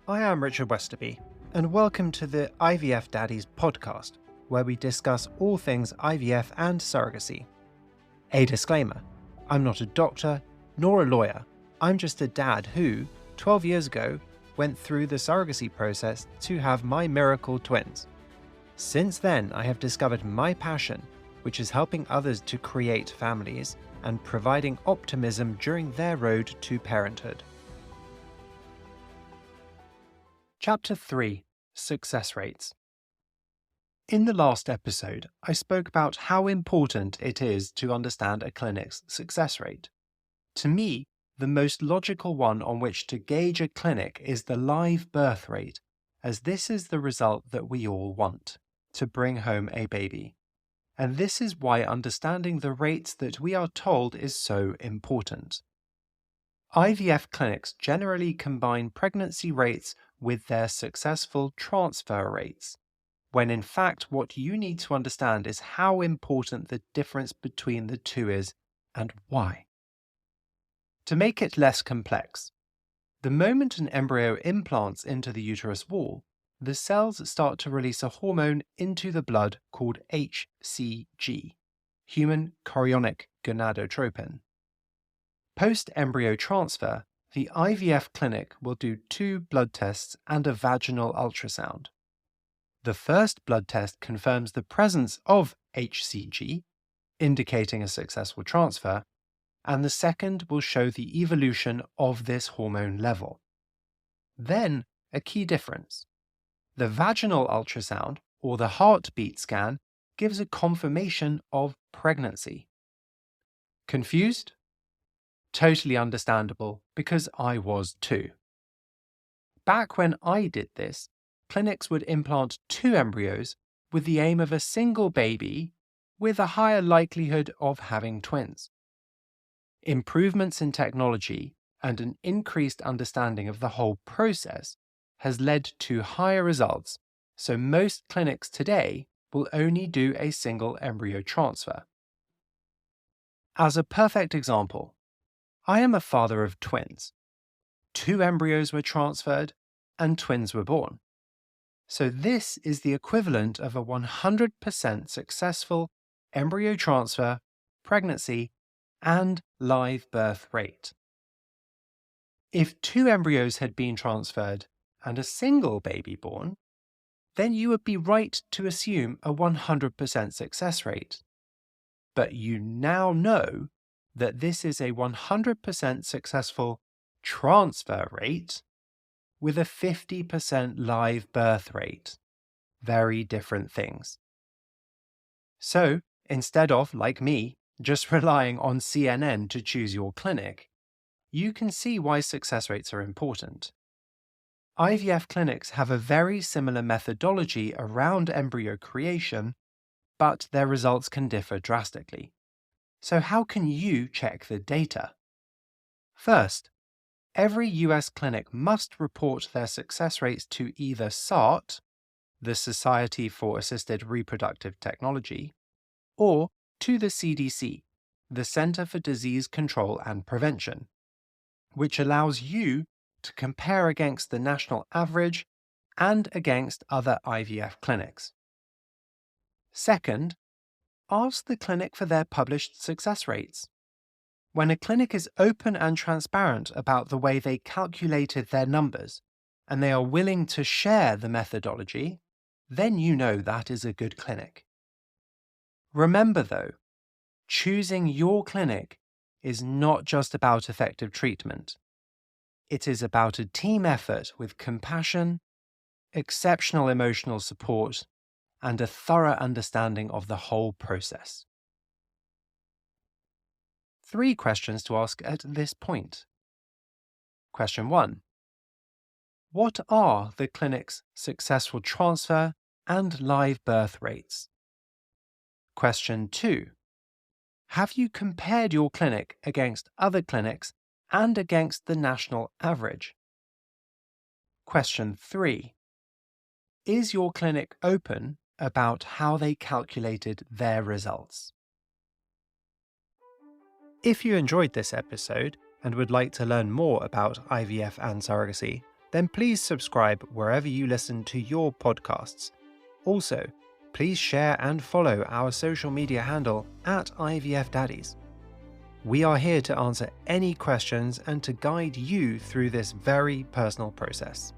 I am Richard Westerby, and welcome to the IVF Daddies podcast, where we discuss all things IVF and surrogacy. A disclaimer, I'm not a doctor nor a lawyer, I'm just a dad who, 12 years ago, went through the surrogacy process to have my miracle twins. Since then, I have discovered my passion, which is helping others to create families and providing optimism during their road to parenthood. Chapter 3: Success Rates. In the last episode, I spoke about how important it is to understand a clinic's success rate. To me, the most logical one on which to gauge a clinic is the live birth rate, as this is the result that we all want, to bring home a baby. And this is why understanding the rates that we are told is so important. IVF clinics generally combine pregnancy rates with their successful transfer rates, when in fact what you need to understand is how important the difference between the two is and why. To make it less complex, the moment an embryo implants into the uterus wall, the cells start to release a hormone into the blood called HCG, human chorionic gonadotropin. Post-embryo transfer, the IVF clinic will do 2 blood tests and a vaginal ultrasound. The first blood test confirms the presence of HCG, indicating a successful transfer, and the second will show the evolution of this hormone level. Then, a key difference. The vaginal ultrasound, or the heartbeat scan, gives a confirmation of pregnancy. Confused? Totally understandable, because I was too. Back when I did this, clinics would implant 2 embryos with the aim of a single baby with a higher likelihood of having twins. Improvements in technology and an increased understanding of the whole process has led to higher results, so most clinics today will only do a single embryo transfer. As a perfect example, I am a father of twins. 2 embryos were transferred and twins were born. So this is the equivalent of a 100% successful embryo transfer, pregnancy, and live birth rate. If 2 embryos had been transferred and a single baby born, then you would be right to assume a 100% success rate. But you now know that this is a 100% successful transfer rate with a 50% live birth rate. Very different things. So, instead of, like me, just relying on CNN to choose your clinic, you can see why success rates are important. IVF clinics have a very similar methodology around embryo creation, but their results can differ drastically. So how can you check the data? First, every US clinic must report their success rates to either SART, the Society for Assisted Reproductive Technology, or to the CDC, the Center for Disease Control and Prevention, which allows you to compare against the national average and against other IVF clinics. Second, ask the clinic for their published success rates. When a clinic is open and transparent about the way they calculated their numbers, and they are willing to share the methodology, then you know that is a good clinic. Remember though, choosing your clinic is not just about effective treatment. It is about a team effort with compassion, exceptional emotional support, and a thorough understanding of the whole process. 3 questions to ask at this point. Question 1. What are the clinic's successful transfer and live birth rates? Question 2. Have you compared your clinic against other clinics and against the national average? Question 3. Is your clinic open about how they calculated their results? If you enjoyed this episode and would like to learn more about IVF and surrogacy, then please subscribe wherever you listen to your podcasts. Also, please share and follow our social media handle at IVF Daddies. We are here to answer any questions and to guide you through this very personal process.